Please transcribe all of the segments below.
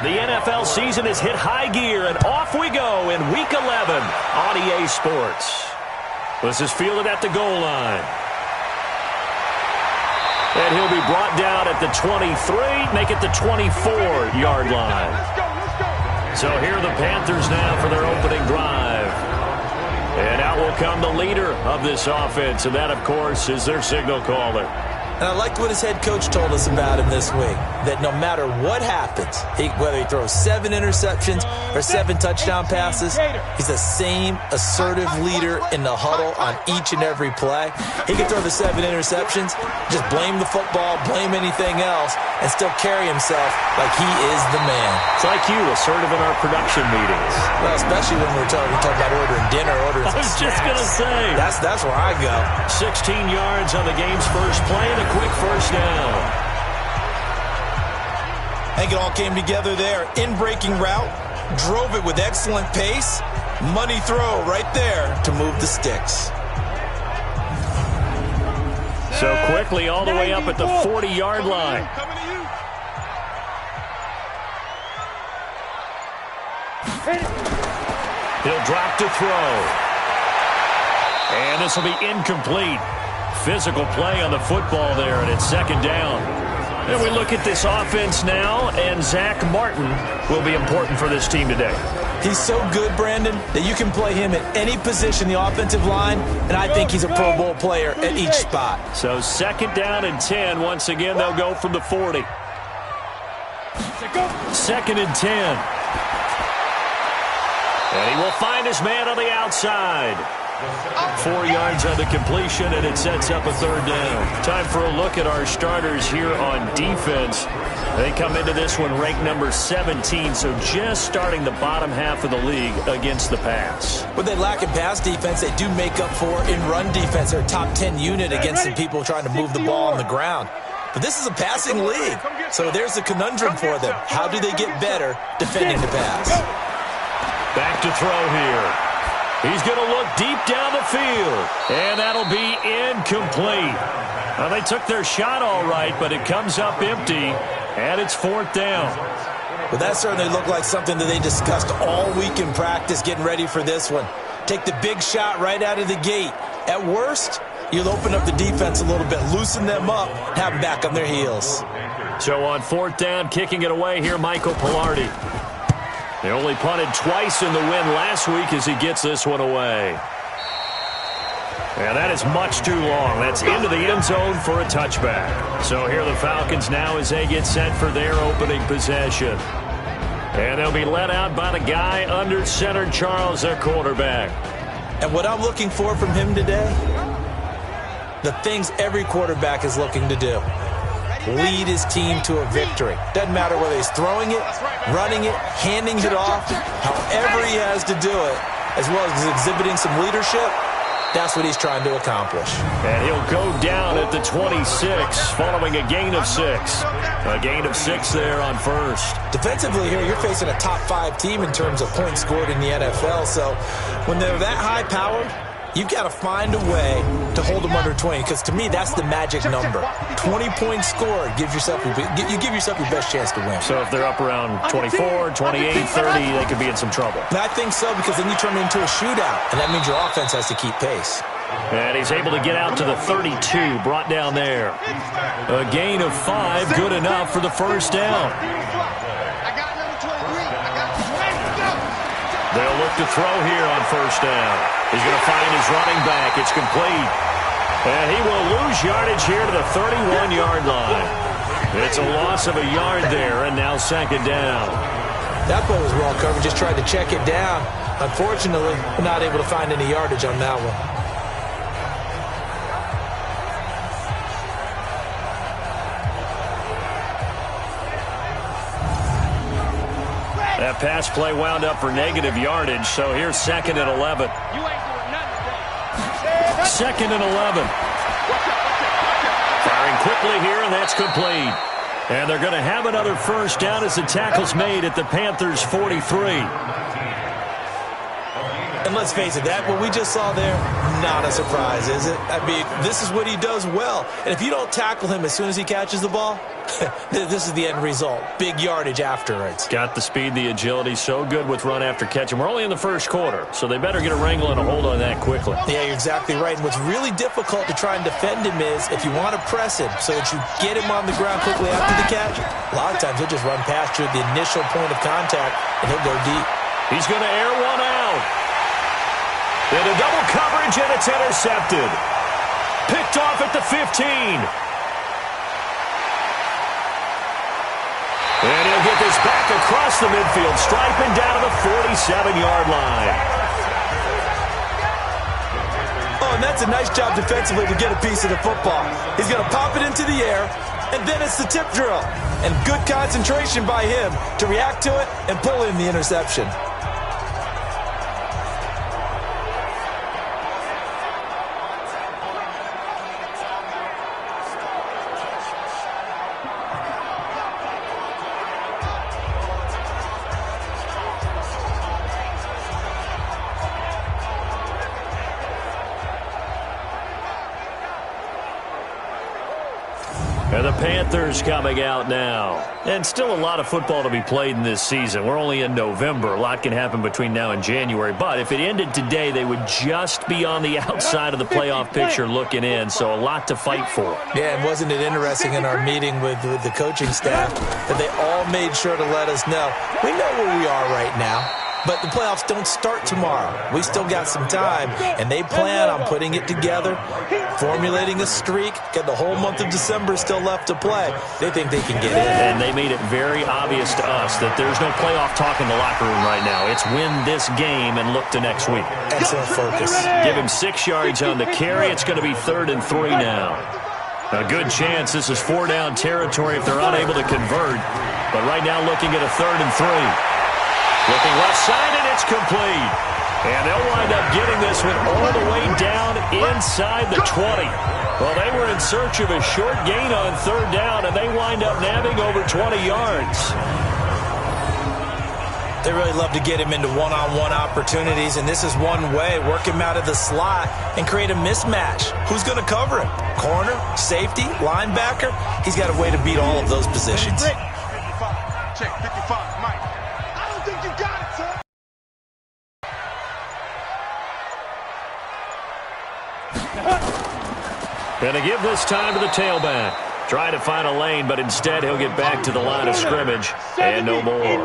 The NFL season has hit high gear, and off we go in Week 11 on EA Sports. This is fielded at the goal line. And he'll be brought down at the 23, make it the 24-yard line. So here are the Panthers now for their opening drive. And out will come the leader of this offense, and that, of course, is their signal caller. And I liked what his head coach told us about him this week, that no matter what happens, whether he throws 7 interceptions or 7 touchdown passes, he's the same assertive leader in the huddle on each and every play. He can throw the 7 interceptions, just blame the football, blame anything else, and still carry himself like he is the man. It's like you, assertive in our production meetings. Well, especially when we talk about ordering dinner, ordering I was just going to say. That's where I go. 16 yards on the game's first play and a quick first down. I think it all came together there. In-breaking route, drove it with excellent pace. Money throw right there to move the sticks. So quickly all the way up at the 40-yard line. He'll drop to throw. And this will be incomplete. Physical play on the football there, and it's second down. And we look at this offense now, and Zach Martin will be important for this team today. He's so good, Brandon, that you can play him at any position in the offensive line, and I think he's a Pro Bowl player at each spot. So second down and 10. Once again, they'll go from the 40. Second and 10. And he will find his man on the outside. 4 yards on the completion, and it sets up a third down. Time for a look at our starters here on defense. They come into this one ranked number 17, so just starting the bottom half of the league against the pass. What they lack in pass defense, they do make up for in run defense. They're a top 10 unit against some people trying to move the ball on the ground. But this is a passing league, so there's a conundrum for them. How do they get better defending the pass? Back to throw here. He's going to look deep down the field, and that'll be incomplete. Well, they took their shot all right, but it comes up empty, and it's fourth down. Well, that certainly looked like something that they discussed all week in practice getting ready for this one. Take the big shot right out of the gate. At worst, you'll open up the defense a little bit, loosen them up, have them back on their heels. So on fourth down, kicking it away here, Michael Pilardi. They only punted twice in the win last week as he gets this one away. And that is much too long. That's into the end zone for a touchback. So here are the Falcons now as they get set for their opening possession. And they'll be led out by the guy under center, Charles, their quarterback. And what I'm looking for from him today, the things every quarterback is looking to do. Lead his team to a victory. Doesn't matter whether he's throwing it, running it, handing it off, however he has to do it, as well as exhibiting some leadership, that's what he's trying to accomplish. And he'll go down at the 26 following a gain of 6. A gain of 6 there on first. Defensively here, you're facing a top 5 team in terms of points scored in the NFL, so when they're that high-powered, you've got to find a way to hold them under 20, because to me, that's the magic number. 20 points scored, you give yourself your best chance to win. So if they're up around 24, 28, 30, they could be in some trouble. And I think so, because then you turn it into a shootout, and that means your offense has to keep pace. And he's able to get out to the 32, brought down there. A gain of 5, good enough for the first down. They'll look to throw here on first down. He's going to find his running back. It's complete. And he will lose yardage here to the 31-yard line. It's a loss of a yard there, and now second down. That play was well covered. Just tried to check it down. Unfortunately, not able to find any yardage on that one. That pass play wound up for negative yardage, so here's second and 11. Second and 11. Firing quickly here, and that's complete. And they're going to have another first down as the tackle's made at the Panthers' 43. And let's face it, that what we just saw there, not a surprise, is it? I mean, this is what he does well. And if you don't tackle him as soon as he catches the ball, this is the end result. Big yardage afterwards. Got the speed, the agility, so good with run after catch. And we're only in the first quarter, so they better get a wrangle and a hold on that quickly. Yeah, you're exactly right. And what's really difficult to try and defend him is if you want to press him so that you get him on the ground quickly after the catch, a lot of times he'll just run past you at the initial point of contact, and he'll go deep. He's going to air one out. Into double coverage, and it's intercepted. Picked off at the 15. And he'll get this back across the midfield, striping down to the 47-yard line. Oh, and that's a nice job defensively to get a piece of the football. He's going to pop it into the air, and then it's the tip drill. And good concentration by him to react to it and pull in the interception. And the Panthers coming out now. And still a lot of football to be played in this season. We're only in November. A lot can happen between now and January. But if it ended today, they would just be on the outside of the playoff picture looking in. So a lot to fight for. Yeah, and wasn't it interesting in our meeting with the coaching staff that they all made sure to let us know, we know where we are right now. But the playoffs don't start tomorrow. We still got some time, and they plan on putting it together, formulating a streak, got the whole month of December still left to play. They think they can get in. And they made it very obvious to us that there's no playoff talk in the locker room right now. It's win this game and look to next week. Excellent focus. Give him 6 yards on the carry. It's going to be 3rd and 3 now. A good chance this is 4-down territory if they're unable to convert. But right now looking at a 3rd and 3. Looking left side, and it's complete. And they'll wind up getting this one all the way down inside the 20. Well, they were in search of a short gain on 3rd down, and they wind up nabbing over 20 yards. They really love to get him into one-on-one opportunities, and this is one way. Work him out of the slot and create a mismatch. Who's going to cover him? Corner, safety, linebacker? He's got a way to beat all of those positions. 55, check, 55, Mike. You got it, sir. Going to give this time to the tailback. Try to find a lane, but instead he'll get back to the line of scrimmage and no more.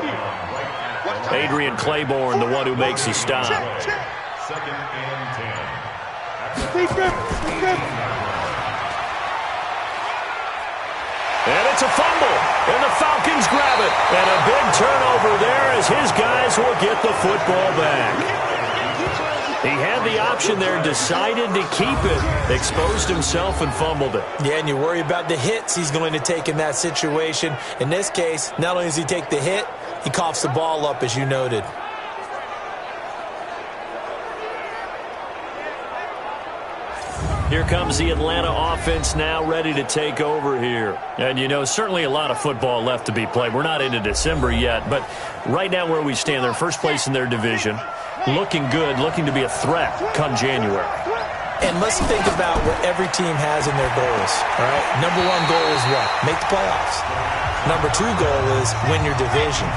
Adrian Claiborne, the one who makes the stop. 2nd and 10. And it's a fumble, and the Falcons grab it. And a big turnover there as his guys will get the football back. He had the option there, decided to keep it, exposed himself and fumbled it. Yeah, and you worry about the hits he's going to take in that situation. In this case, not only does he take the hit, he coughs the ball up, as you noted. Here comes the Atlanta offense now ready to take over here. And, you know, certainly a lot of football left to be played. We're not into December yet, but right now where we stand, they're first place in their division. Looking good, looking to be a threat come January. And let's think about what every team has in their goals, all right? Number 1 goal is what? Make the playoffs. Number 2 goal is win your division.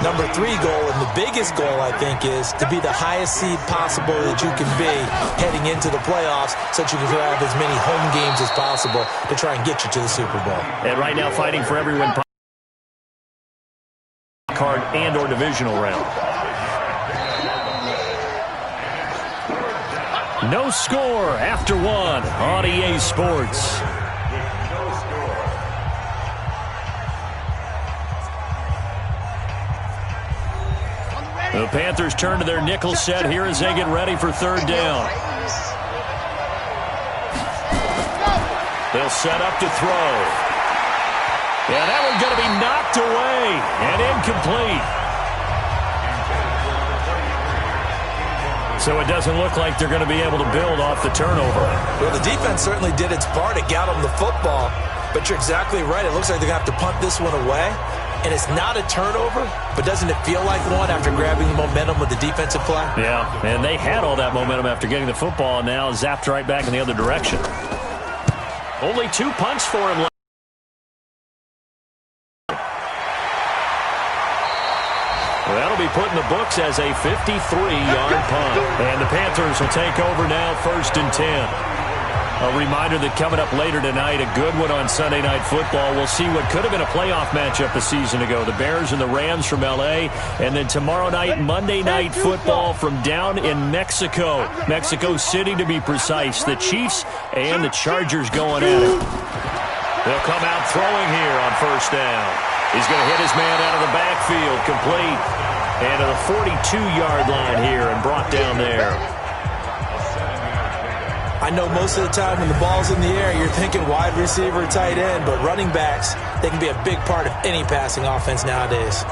Number 3 goal, and the biggest goal, I think, is to be the highest seed possible that you can be heading into the playoffs so that you can have as many home games as possible to try and get you to the Super Bowl. And right now fighting for every win card and or divisional round. No score after 1 on EA Sports. The Panthers turn to their nickel set here as they get ready for 3rd down. They'll set up to throw. Yeah, that one's going to be knocked away and incomplete. So it doesn't look like they're going to be able to build off the turnover. Well, the defense certainly did its part. It got them the football. But you're exactly right. It looks like they're going to have to punt this one away. and it's not a turnover, but doesn't it feel like one after grabbing the momentum with the defensive play? Yeah, and they had all that momentum after getting the football, and now zapped right back in the other direction. Only 2 punts for him left. Well, that'll be put in the books as a 53-yard punt. And the Panthers will take over now, 1st and 10. A reminder that coming up later tonight, a good one on Sunday Night Football. We'll see what could have been a playoff matchup a season ago. The Bears and the Rams from L.A. And then tomorrow night, Monday Night Football from down in Mexico. Mexico City, to be precise. The Chiefs and the Chargers going at it. They'll come out throwing here on 1st down. He's going to hit his man out of the backfield, complete. And to the 42-yard line here and brought down there. I know most of the time when the ball's in the air, you're thinking wide receiver, tight end, but running backs, they can be a big part of any passing offense nowadays.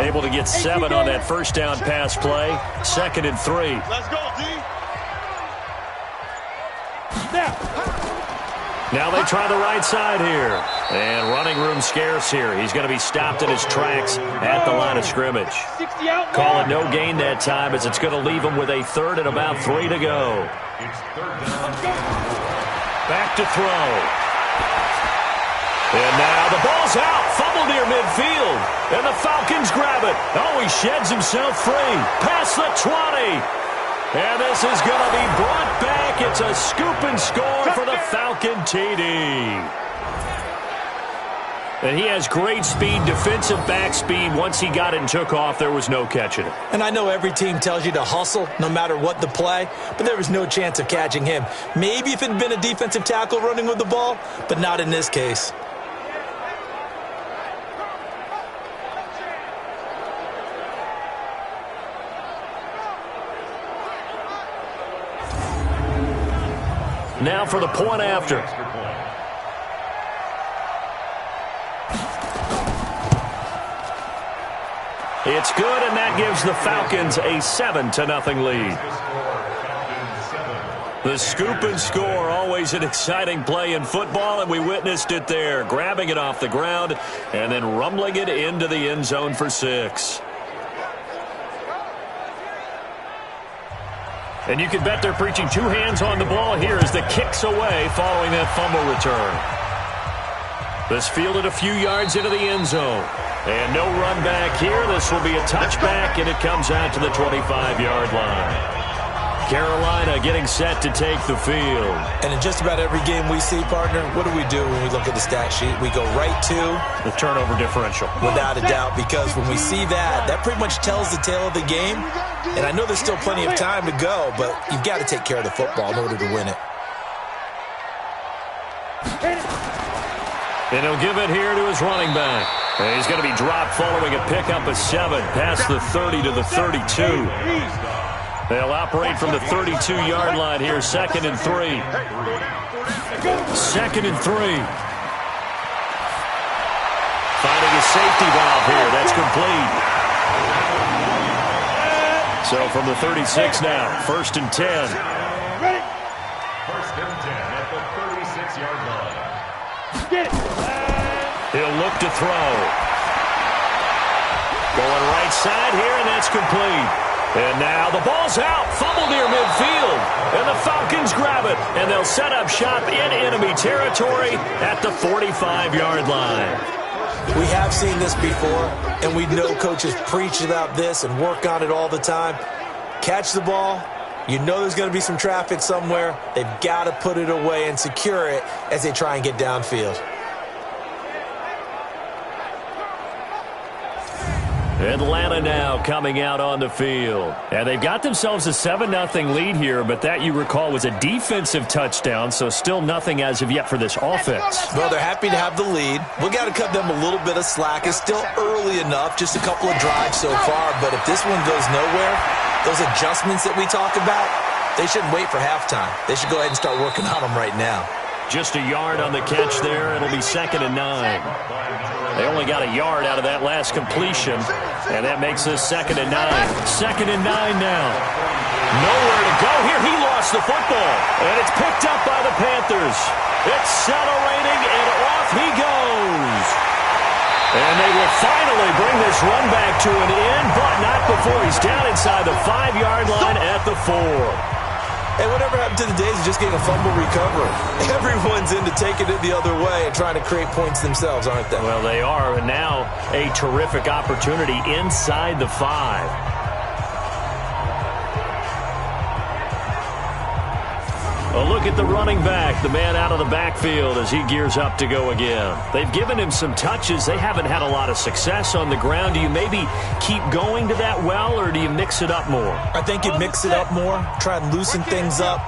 Able to get 7 on that 1st down pass play. 2nd and 3. Let's go, D. Now they try the right side here. And running room scarce here. He's going to be stopped in his tracks at the line of scrimmage. Call it no gain that time, as it's going to leave him with a 3rd and about 3 to go. Back to throw. And now the ball's out. Fumble near midfield. And the Falcons grab it. Oh, he sheds himself free. Past the 20. And this is going to be brought back. It's a scoop and score for the Falcon TD. And he has great speed, defensive back speed. Once he got it and took off, there was no catching it. And I know every team tells you to hustle no matter what the play, but there was no chance of catching him. Maybe if it had been a defensive tackle running with the ball, but not in this case. Now for the point after. It's good, and that gives the Falcons a 7-0 lead. The scoop and score, always an exciting play in football, and we witnessed it there. Grabbing it off the ground and then rumbling it into the end zone for 6. And you can bet they're preaching 2 hands on the ball here as the kick's away following that fumble return. This fielded a few yards into the end zone. And no run back here. This will be a touchback, and it comes out to the 25-yard line. Carolina getting set to take the field. And in just about every game we see, partner, what do we do when we look at the stat sheet? We go right to the turnover differential. Without a doubt, because when we see that, that pretty much tells the tale of the game. And I know there's still plenty of time to go, but you've got to take care of the football in order to win it. And he'll give it here to his running back. And he's going to be dropped following a pickup of 7 past the 30 to the 32. They'll operate from the 32-yard line here, 2nd and 3. 2nd and 3. Finding a safety valve here. That's complete. So from the 36 now, 1st and 10. 1st and 10 at the 36-yard line. He'll look to throw. Going right side here, and that's complete. And now the ball's out. Fumble near midfield. And the Falcons grab it. And they'll set up shop in enemy territory at the 45-yard line. We have seen this before, and we know coaches preach about this and work on it all the time. Catch the ball. You know there's going to be some traffic somewhere. They've got to put it away and secure it as they try and get downfield. Atlanta now coming out on the field. And they've got themselves a 7-0 lead here, but that, you recall, was a defensive touchdown, so still nothing as of yet for this offense. Well, they're happy to have the lead. We got to cut them a little bit of slack. It's still early enough, just a couple of drives so far, but if this one goes nowhere, those adjustments that we talk about, they shouldn't wait for halftime. They should go ahead and start working on them right now. Just a yard on the catch there. It'll be 2nd and 9. They only got a yard out of that last completion, and that makes this 2nd and 9. 2nd and 9 now. Nowhere to go here. He lost lost the football, and it's picked up by the Panthers. Accelerating, and off he goes. And they will finally bring this run back to an end, but not before he's down inside the 5-yard line at the 4. Hey, whatever happened to the days of just getting a fumble recovery? Everyone's into taking it the other way and trying to create points themselves, aren't they? Well, they are, and now a terrific opportunity inside the 5. A look at the running back, the man out of the backfield as he gears up to go again. They've given him some touches. They haven't had a lot of success on the ground. Do you maybe keep going to that well, or do you mix it up more? I think you mix it up more, try and loosen things up.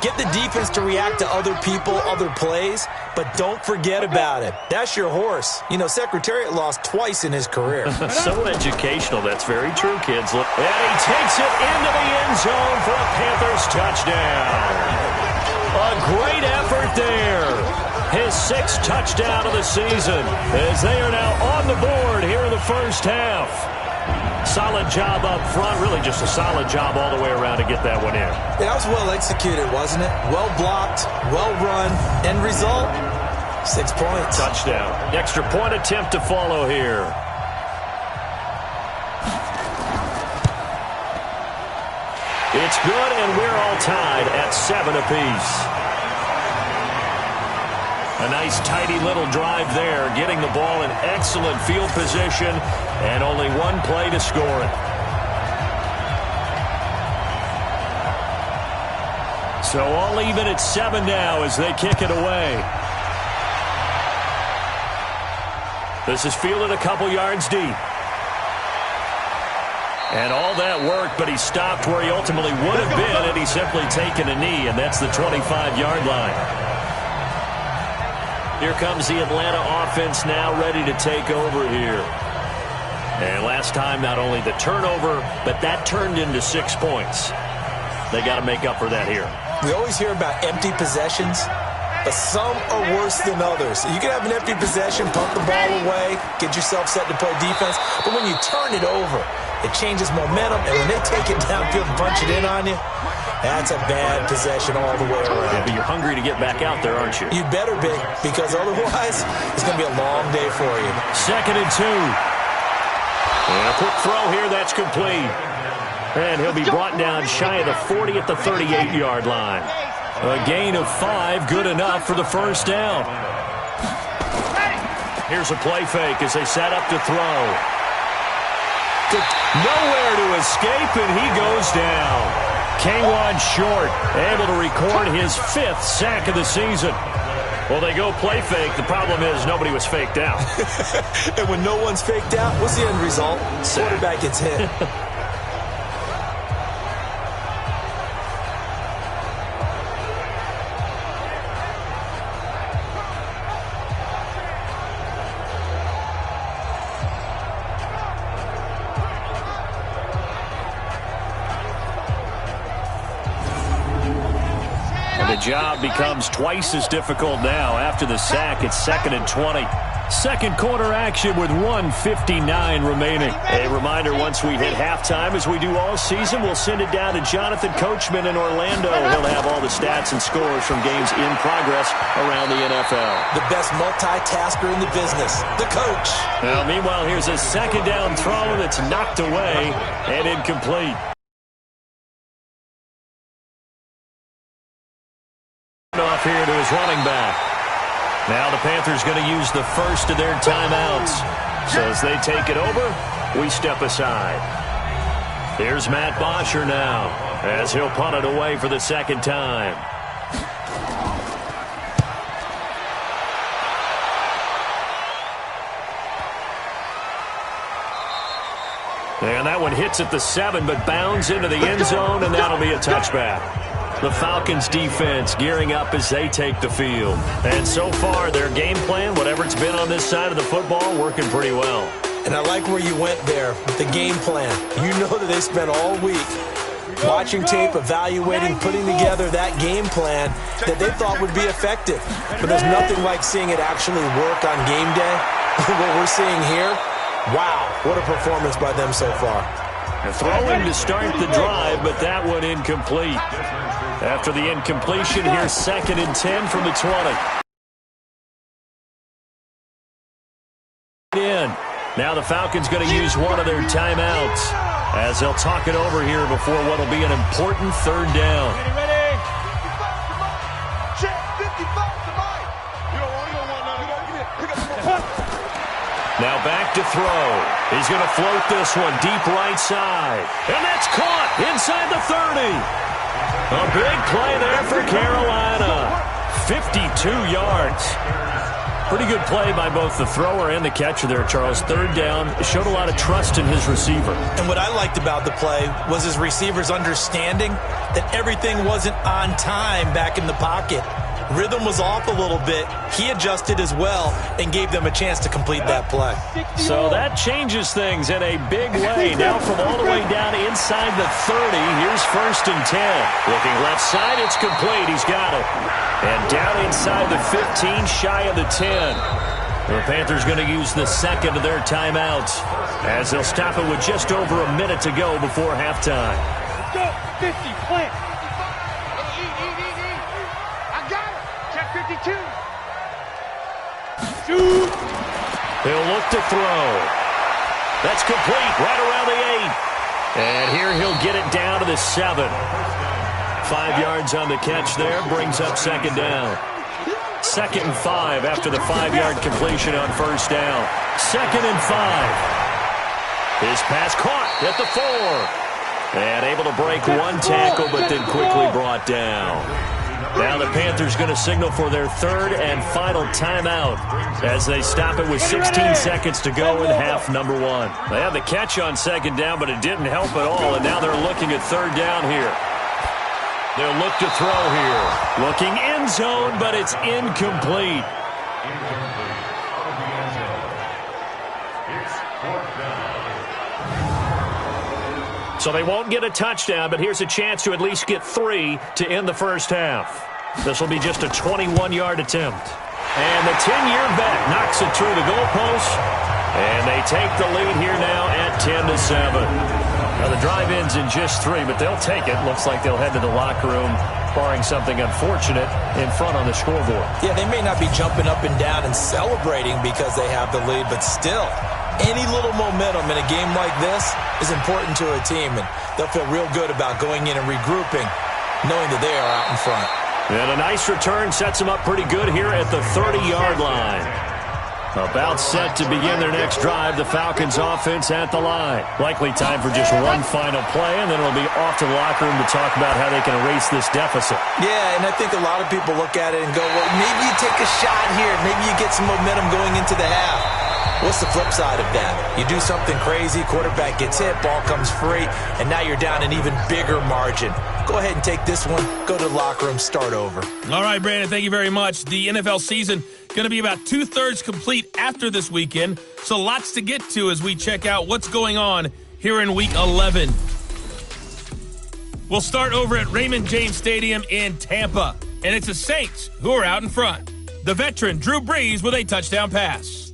Get the defense to react to other people, other plays, but don't forget about it. That's your horse. You know, Secretariat lost twice in his career. So educational. That's very true, kids. And he takes it into the end zone for a Panthers touchdown. A great effort there. His 6th touchdown of the season as they are now on the board here in the first half. Solid job up front. Really just a solid job all the way around to get that one in. That was well executed, wasn't it? Well blocked, well run. End result, 6 points. Touchdown. Extra point attempt to follow here. It's good, and we're all tied at 7 apiece. A nice, tidy little drive there, getting the ball in excellent field position, and only one play to score it. So all even at 7 now as they kick it away. This is fielded a couple yards deep. And all that work, but he stopped where he ultimately would have been had he simply taken a knee, and that's the 25-yard line. Here comes the Atlanta offense now ready to take over here. And last time, not only the turnover, but that turned into 6 points. They got to make up for that here. We always hear about empty possessions, but some are worse than others. You can have an empty possession, pump the ball away, get yourself set to play defense, but when you turn it over, it changes momentum, and when they take it downfield and punch it in on you, that's a bad possession all the way around. Yeah, but you're hungry to get back out there, aren't you? You better be, because otherwise it's going to be a long day for you. 2nd and 2. And a quick throw here, that's complete. And he'll be brought down shy of the 40 at the 38-yard line. A gain of 5, good enough for the first down. Here's a play fake as they set up to throw. Nowhere to escape, and he goes down. K'Wan Short able to record his 5th sack of the season. Well, they go play fake. The problem is nobody was faked out. And when no one's faked out, what's the end result? Quarterback gets hit. The job becomes twice as difficult now. After the sack, it's 2nd and 20. Second quarter action with 1:59 remaining. A reminder, once we hit halftime, as we do all season, we'll send it down to Jonathan Coachman in Orlando. He'll have all the stats and scores from games in progress around the NFL. The best multitasker in the business, the coach. Now, meanwhile, here's a 2nd down throw that's knocked away and incomplete. Off here to his running back. Now the Panthers going to use the first of their timeouts. So as they take it over, we step aside. Here's Matt Bosher now as he'll punt it away for the 2nd time. And that one hits at the 7, but bounds into the end zone, and that'll be a touchback. The Falcons defense gearing up as they take the field. And so far, their game plan, whatever it's been on this side of the football, working pretty well. And I like where you went there with the game plan. You know that they spent all week watching tape, evaluating, putting together that game plan that they thought would be effective. But there's nothing like seeing it actually work on game day. What we're seeing here, wow, what a performance by them so far. Throwing to start the drive, but that one incomplete. After the incompletion, here's 2nd and 10 from the 20. Now the Falcons going to use one of their timeouts as they'll talk it over here before what will be an important 3rd down. Ready? Check 55 to Mike. You don't want none. Now back to throw. He's going to float this one deep right side. And that's caught inside the 30. A big play there for Carolina. 52 yards. Pretty good play by both the thrower and the catcher there, Charles. 3rd down, showed a lot of trust in his receiver. And what I liked about the play was his receiver's understanding that everything wasn't on time back in the pocket. Rhythm was off a little bit. He adjusted as well and gave them a chance to complete that play. So that changes things in a big way. Now from all the way down inside the 30, here's 1st and 10. Looking left side, it's complete. He's got it. And down inside the 15, shy of the 10. The Panthers going to use the 2nd of their timeouts as they'll stop it with just over a minute to go before halftime. Go, 50, plant. Shoot. He'll look to throw. That's complete right around the 8. And here he'll get it down to the 7. 5 yards on the catch there, brings up 2nd down. 2nd and 5 after the 5-yard completion on 1st down. 2nd and 5. His pass caught at the 4. And able to break one tackle, but then quickly brought down. Now the Panthers going to signal for their 3rd and final timeout as they stop it with 16 seconds to go in half number 1. They had the catch on 2nd down, but it didn't help at all, and now they're looking at 3rd down here. They'll look to throw here. Looking end zone, but it's incomplete. So they won't get a touchdown, but here's a chance to at least get 3 to end the first half. This will be just a 21-yard attempt. And the 10-year vet knocks it through the goalpost. And they take the lead here now at 10-7. Now the drive ends in just 3, but they'll take it. Looks like they'll head to the locker room, barring something unfortunate, in front on the scoreboard. Yeah, they may not be jumping up and down and celebrating because they have the lead, but still, any little momentum in a game like this is important to a team, and they'll feel real good about going in and regrouping, knowing that they are out in front. And a nice return sets them up pretty good here at the 30-yard line. About set to begin their next drive, the Falcons offense at the line. Likely time for just one final play, and then it'll be off to the locker room to talk about how they can erase this deficit. Yeah, and I think a lot of people look at it and go, well, maybe you take a shot here. Maybe you get some momentum going into the half. What's the flip side of that? You do something crazy, quarterback gets hit, ball comes free, and now you're down an even bigger margin. Go ahead and take this one, go to the locker room, start over. All right, Brandon, thank you very much. The NFL season going to be about 2/3 complete after this weekend, so lots to get to as we check out what's going on here in Week 11. We'll start over at Raymond James Stadium in Tampa, and it's the Saints who are out in front. The veteran Drew Brees with a touchdown pass.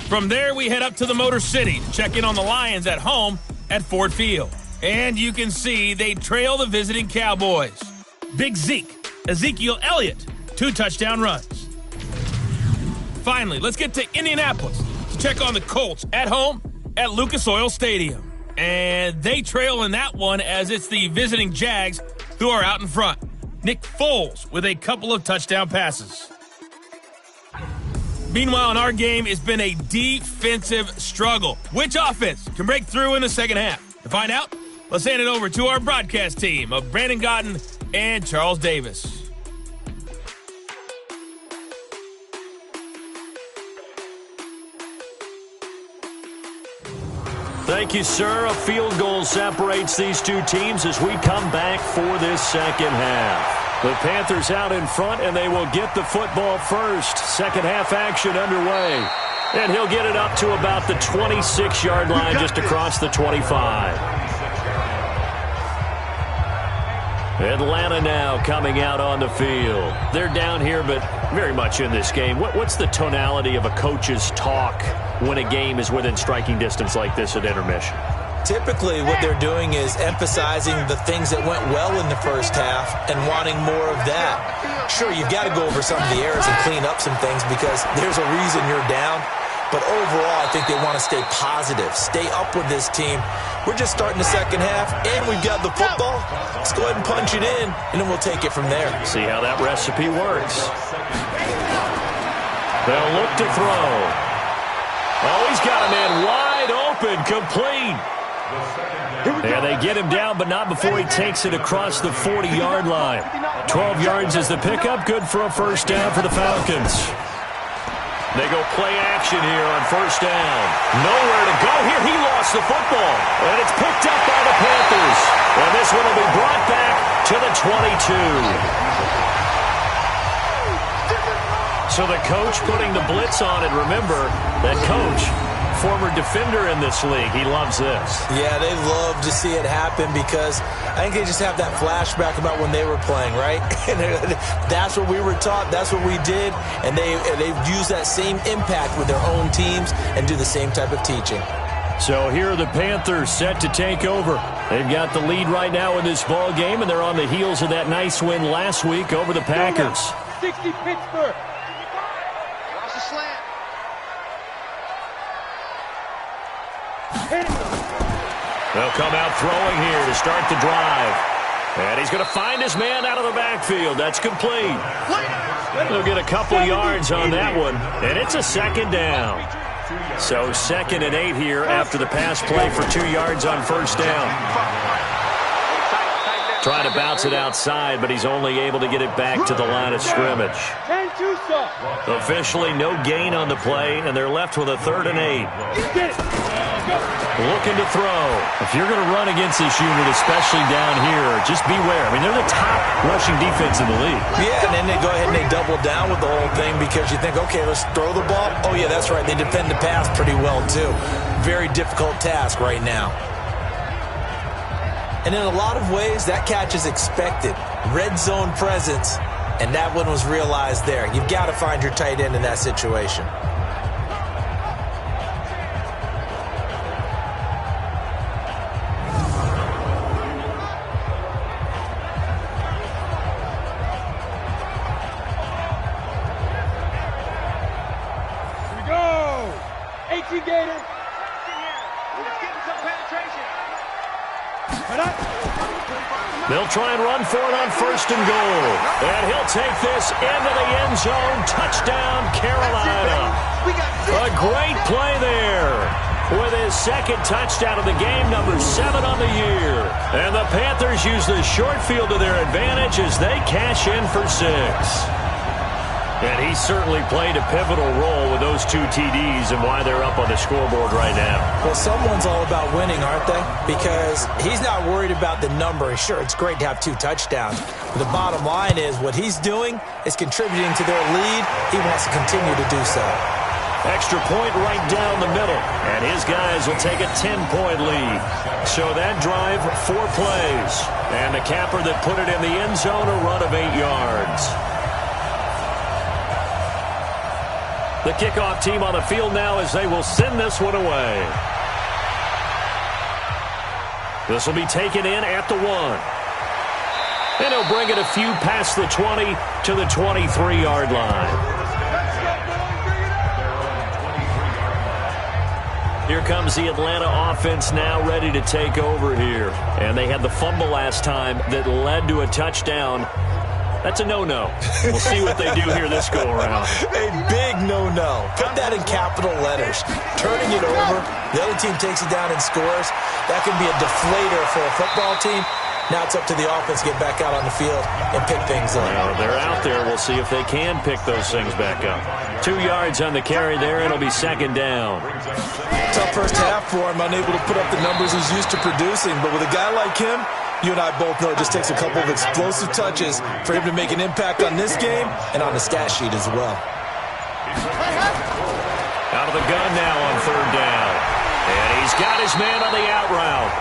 From there, we head up to the Motor City to check in on the Lions at home at Ford Field. And you can see they trail the visiting Cowboys. Big Zeke, Ezekiel Elliott, 2 touchdown runs. Finally, let's get to Indianapolis to check on the Colts at home at Lucas Oil Stadium. And they trail in that one as it's the visiting Jags who are out in front. Nick Foles with a couple of touchdown passes. Meanwhile, in our game, it's been a defensive struggle. Which offense can break through in the second half? To find out, let's hand it over to our broadcast team of Brandon Godden and Charles Davis. Thank you, sir. A field goal separates these two teams as we come back for this second half. The Panthers out in front, and they will get the football first. Second half action underway. And he'll get it up to about the 26-yard line, just across the 25. Atlanta now coming out on the field. They're down here, but very much in this game. What's the tonality of a coach's talk when a game is within striking distance like this at intermission? Typically, what they're doing is emphasizing the things that went well in the first half and wanting more of that. Sure, you've got to go over some of the errors and clean up some things because there's a reason you're down. But overall, I think they want to stay positive, stay up with this team. We're just starting the second half, and we've got the football. Let's go ahead and punch it in, and then we'll take it from there. See how that recipe works. They'll look to throw. Oh, he's got a man wide open, complete. And they get him down, but not before he takes it across the 40-yard line. 12 yards is the pickup, good for a first down for the Falcons. They go play action here on first down. Nowhere to go here. He lost the football. And it's picked up by the Panthers. And this one will be brought back to the 22. So the coach putting the blitz on, and remember, that coach, former defender in this league, he loves this. Yeah, they love to see it happen because I think they just have that flashback about when they were playing, right? And that's what we were taught, that's what we did, and they've used that same impact with their own teams and do the same type of teaching. So here are the Panthers set to take over. They've got the lead right now in this ball game, and they're on the heels of that nice win last week over the Packers. 60 Pittsburgh. Watch the slant. They'll come out throwing here to start the drive. And he's going to find his man out of the backfield. That's complete. They'll get a couple yards on that one, and it's a second down. So 2nd and 8 here after the pass play for 2 yards on first down. Trying to bounce it outside, but he's only able to get it back to the line of scrimmage. Officially no gain on the play, and they're left with a 3rd and 8. Looking to throw. If you're going to run against this unit, especially down here, just beware. I mean, they're the top rushing defense in the league. Yeah, and then they go ahead and they double down with the whole thing because you think, okay, let's throw the ball. Oh, yeah, that's right. They defend the pass pretty well, too. Very difficult task right now. And in a lot of ways, that catch is expected. Red zone presence, and that one was realized there. You've got to find your tight end in that situation. They'll try and run for it on 1st and goal. And he'll take this into the end zone. Touchdown, Carolina. A great play there with his 2nd touchdown of the game, number 7 on the year. And the Panthers use the short field to their advantage as they cash in for 6. And he certainly played a pivotal role with those 2 TDs and why they're up on the scoreboard right now. Well, someone's all about winning, aren't they? Because he's not worried about the number. Sure, it's great to have 2 touchdowns. But the bottom line is what he's doing is contributing to their lead. He wants to continue to do so. Extra point right down the middle. And his guys will take a 10-point lead. So that drive, 4 plays. And the capper that put it in the end zone, a run of 8 yards. The kickoff team on the field now as they will send this one away. This will be taken in at the 1. And he'll bring it a few past the 20 to the 23-yard line. Here comes the Atlanta offense now ready to take over here. And they had the fumble last time that led to a touchdown. That's a no-no. We'll see what they do here this go-around. A big no-no. Put that in capital letters. Turning it over, the other team takes it down and scores. That can be a deflator for a football team. Now it's up to the offense to get back out on the field and pick things up. Well, they're out there. We'll see if they can pick those things back up. 2 yards on the carry there. It'll be 2nd down. Tough first half for him, unable to put up the numbers he's used to producing. But with a guy like him, you and I both know it just takes a couple of explosive touches for him to make an impact on this game and on the stat sheet as well. Out of the gun now on 3rd down. And he's got his man on the out route.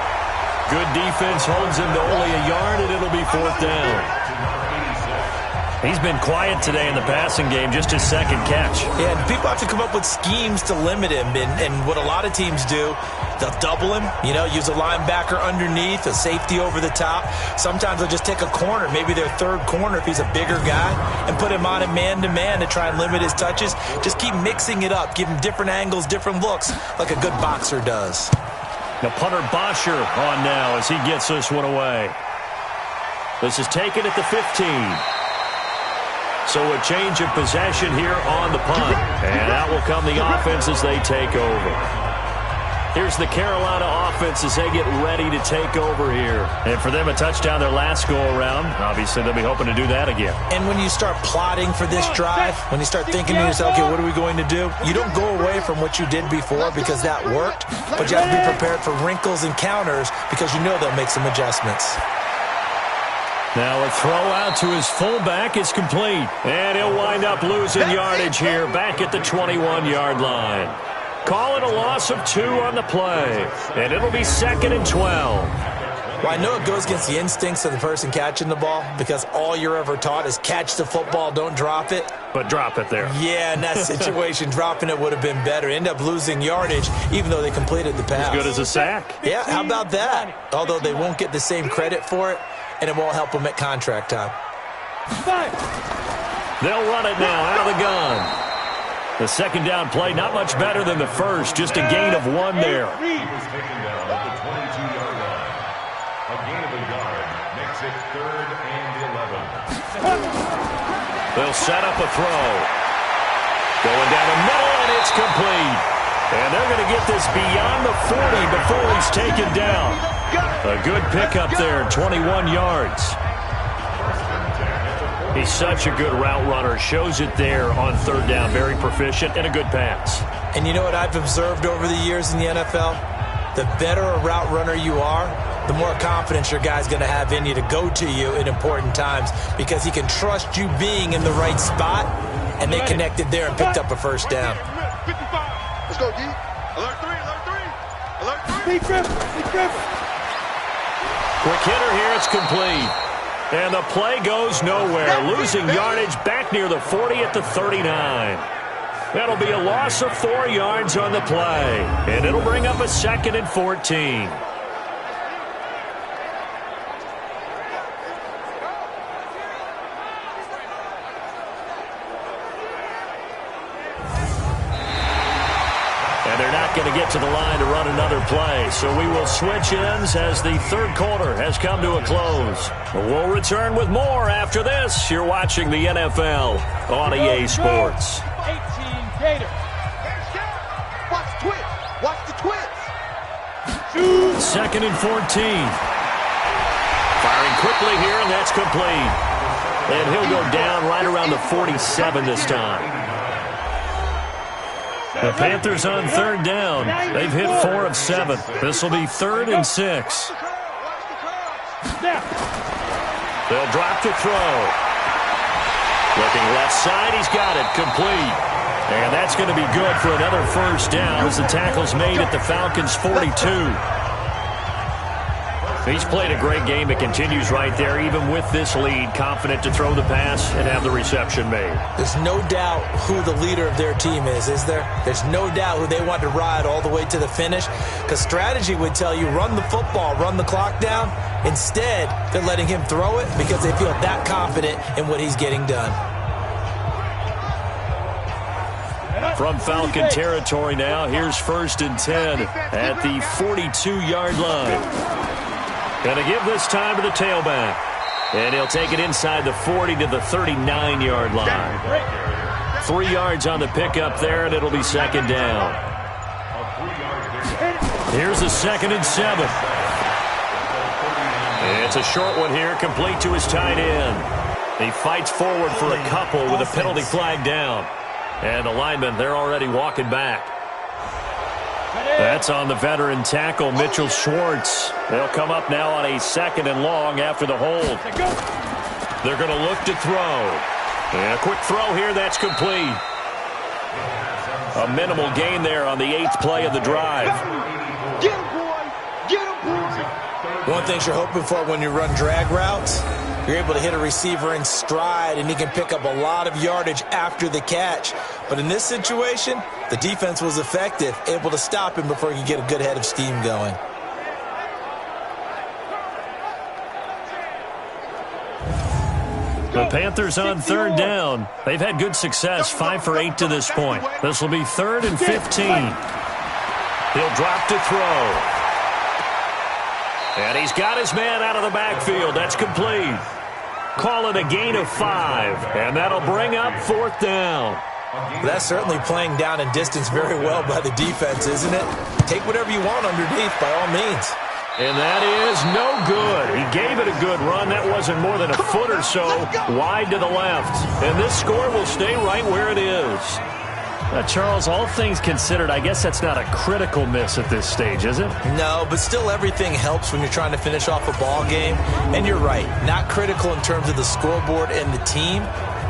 Good defense holds him to only a yard, and it'll be 4th down. He's been quiet today in the passing game, just his second catch. Yeah, and people have to come up with schemes to limit him, and what a lot of teams do, they'll double him, use a linebacker underneath, a safety over the top. Sometimes they'll just take a corner, maybe their third corner if he's a bigger guy, and put him on a man-to-man to try and limit his touches. Just keep mixing it up, give him different angles, different looks, like a good boxer does. Now punter Bosher on now as he gets this one away. This is taken at the 15. So a change of possession here on the punt. And out will come the offense as they take over. Here's the Carolina offense as they get ready to take over here. And for them, a touchdown their last go-around. Obviously, they'll be hoping to do that again. And when you start plotting for this drive, when you start thinking to yourself, okay, what are we going to do? You don't go away from what you did before because that worked, but you have to be prepared for wrinkles and counters because you know they'll make some adjustments. Now a throw out to his fullback is complete. And he'll wind up losing yardage here back at the 21-yard line. Call it a loss of 2 on the play. And it'll be 2nd and 12. Well, I know it goes against the instincts of the person catching the ball because all you're ever taught is catch the football, don't drop it. But drop it there. Yeah, in that situation, dropping it would have been better. End up losing yardage even though they completed the pass. As good as a sack. Yeah, how about that? Although they won't get the same credit for it, and it won't help them at contract time. They'll run it now out of the gun. The second down play, not much better than the first, just a gain of 1 there. He was taken down at the 22-yard line. A gain of a yard makes it 3rd and 11. They'll set up a throw. Going down the middle, and it's complete. And they're going to get this beyond the 40 before he's taken down. A good pickup there, 21 yards. He's such a good route runner. Shows it there on 3rd down. Very proficient and a good pass. And you know what I've observed over the years in the NFL? The better a route runner you are, the more confidence your guy's going to have in you to go to you in important times because he can trust you being in the right spot, and they connected there and picked up a first down. 55. Let's go, D. Alert 3, alert 3. Alert 3. Quick hitter here, it's complete. And the play goes nowhere. Losing yardage back near the 40 at the 39. That'll be a loss of 4 yards on the play. And it'll bring up a 2nd and 14. And they're not going to get to the line to run another play. So we will switch ends as the 3rd quarter has come to a close. We'll return with more after this. You're watching the NFL on EA Sports. 18 Gator. Watch the twist. Watch the twist. 2nd and 14. Firing quickly here, and that's complete. And he'll go down right around the 47 this time. The Panthers on 3rd down. They've hit 4 of 7. This will be 3rd and 6. They'll drop the throw. Looking left side, he's got it, complete. And that's going to be good for another first down as the tackle's made at the Falcons' 42. He's played a great game. It continues right there, even with this lead, confident to throw the pass and have the reception made. There's no doubt who the leader of their team is there? There's no doubt who they want to ride all the way to the finish, because strategy would tell you run the football, run the clock down. Instead, they're letting him throw it because they feel that confident in what he's getting done. From Falcon territory now, here's 1st and 10 at the 42-yard line. Going to give this time to the tailback. And he'll take it inside the 40 to the 39-yard line. 3 yards on the pickup there, and it'll be 2nd down. Here's a 2nd and 7. It's a short one here, complete to his tight end. He fights forward for a couple with a penalty flag down. And the linemen, they're already walking back. That's on the veteran tackle, Mitchell Schwartz. They'll come up now on a 2nd and long after the hold. They're going to look to throw. And a quick throw here, that's complete. A minimal gain there on the 8th play of the drive. Get him, boy. Get him, boy. One thing you're hoping for when you run drag routes, you're able to hit a receiver in stride, and he can pick up a lot of yardage after the catch. But in this situation, the defense was effective, able to stop him before he could get a good head of steam going. The Panthers on third down. They've had good success, 5 for 8 to this point. This will be 3rd and 15. He'll drop to throw. And he's got his man out of the backfield. That's complete. Call it a gain of 5, and that'll bring up 4th down. That's certainly playing down and distance very well by the defense, isn't it? Take whatever you want underneath by all means. And that is no good. He gave it a good run. That wasn't more than a foot or so wide to the left. And this score will stay right where it is. Charles, all things considered, I guess that's not a critical miss at this stage, is it? No, but still everything helps when you're trying to finish off a ball game. And you're right, not critical in terms of the scoreboard and the team,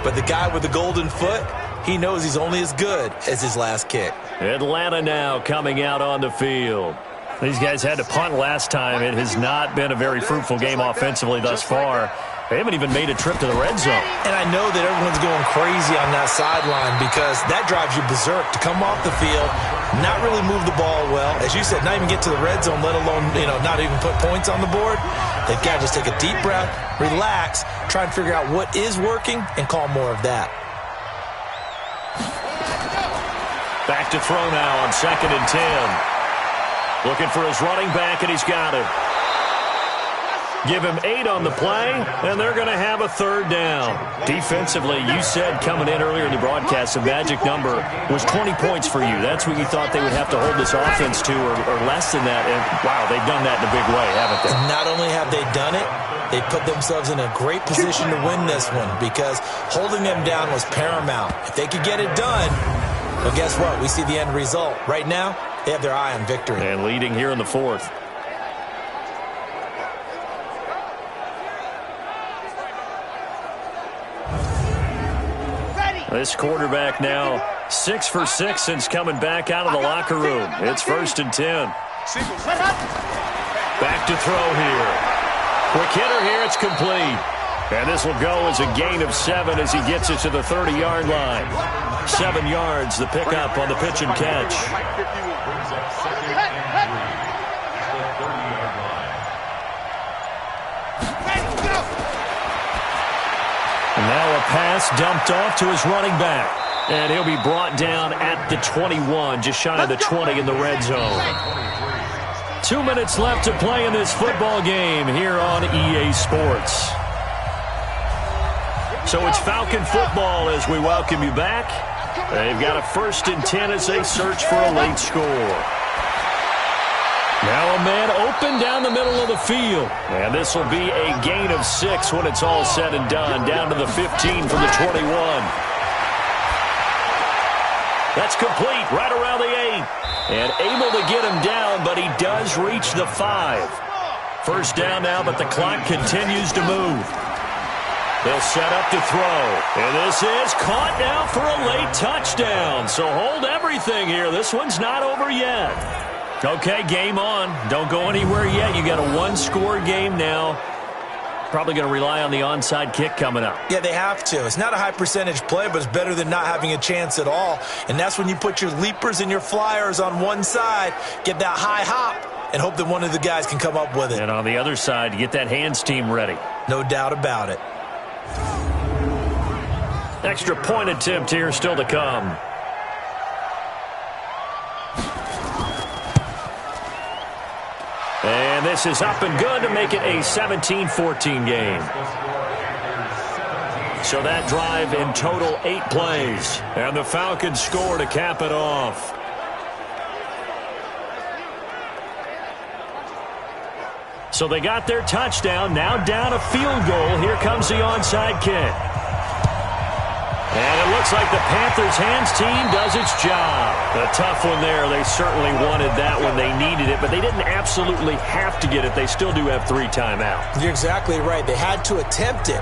but the guy with the golden foot, he knows he's only as good as his last kick. Atlanta now coming out on the field. These guys had to punt last time. It has not been a very fruitful game offensively thus far. They haven't even made a trip to the red zone. And I know that everyone's going crazy on that sideline because that drives you berserk to come off the field, not really move the ball well. As you said, not even get to the red zone, let alone, not even put points on the board. They've got to just take a deep breath, relax, try and figure out what is working, and call more of that. Back to throw now on 2nd and 10. Looking for his running back, and he's got it. Give him 8 on the play, and they're going to have a 3rd down. Defensively, you said coming in earlier in the broadcast, the magic number was 20 points for you. That's what you thought they would have to hold this offense to, or less than that. And, wow, they've done that in a big way, haven't they? Not only have they done it, they put themselves in a great position to win this one because holding them down was paramount. If they could get it done, well, guess what? We see the end result. Right now, they have their eye on victory. And leading here in the 4th. This quarterback now 6 for 6 since coming back out of the locker room. It's 1st and 10. Back to throw here. Quick hitter here. It's complete. And this will go as a gain of 7 as he gets it to the 30-yard line. 7 yards, the pickup on the pitch and catch. And now a pass dumped off to his running back. And he'll be brought down at the 21, just shy of the 20 in the red zone. 2 minutes left to play in this football game here on EA Sports. So it's Falcon football as we welcome you back. They've got a 1st and 10 as they search for a late score. Now a man open down the middle of the field. And this will be a gain of 6 when it's all said and done. Down to the 15 from the 21. That's complete right around the 8. And able to get him down, but he does reach the 5. 1st down now, but the clock continues to move. They'll set up to throw. And this is caught now for a late touchdown. So hold everything here. This one's not over yet. Okay, game on. Don't go anywhere yet. You got a 1-score game now. Probably going to rely on the onside kick coming up. Yeah, they have to. It's not a high percentage play, but it's better than not having a chance at all. And that's when you put your leapers and your flyers on one side, get that high hop, and hope that one of the guys can come up with it. And on the other side, get that hands team ready. No doubt about it. Extra point attempt here still to come. And this is up and good to make it a 17-14 game. So that drive in total 8 plays. And the Falcons score to cap it off. So they got their touchdown. Now down a field goal. Here comes the onside kick. And it looks like the Panthers' hands team does its job. A tough one there. They certainly wanted that when they needed it, but they didn't absolutely have to get it. They still do have 3 timeouts. You're exactly right. They had to attempt it.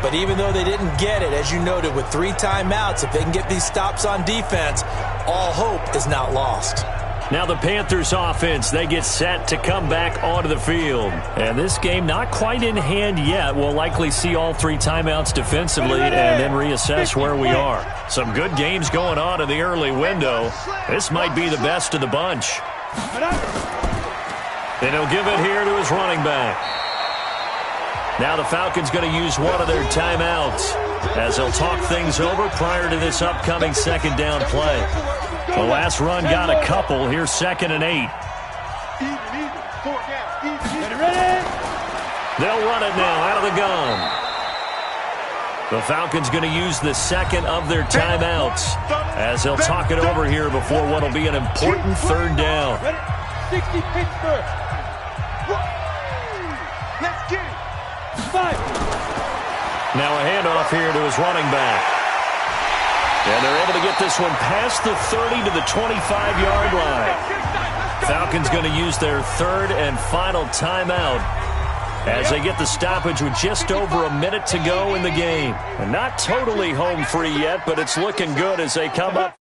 But even though they didn't get it, as you noted, with 3 timeouts, if they can get these stops on defense, all hope is not lost. Now the Panthers offense, they get set to come back onto the field. And this game not quite in hand yet. We'll likely see all 3 timeouts defensively and then reassess where we are. Some good games going on in the early window. This might be the best of the bunch. And he'll give it here to his running back. Now the Falcons going to use one of their timeouts as they'll talk things over prior to this upcoming second down play. The last run got a couple. Here's 2nd and 8. They'll run it now out of the gun. The Falcons going to use the second of their timeouts as they'll talk it over here before what will be an important 3rd down. 60 Pittsburgh. Let's get it. 5. Now a handoff here to his running back. And they're able to get this one past the 30 to the 25-yard line. Falcons going to use their 3rd and final timeout as they get the stoppage with just over a minute to go in the game. And not totally home free yet, but it's looking good as they come up.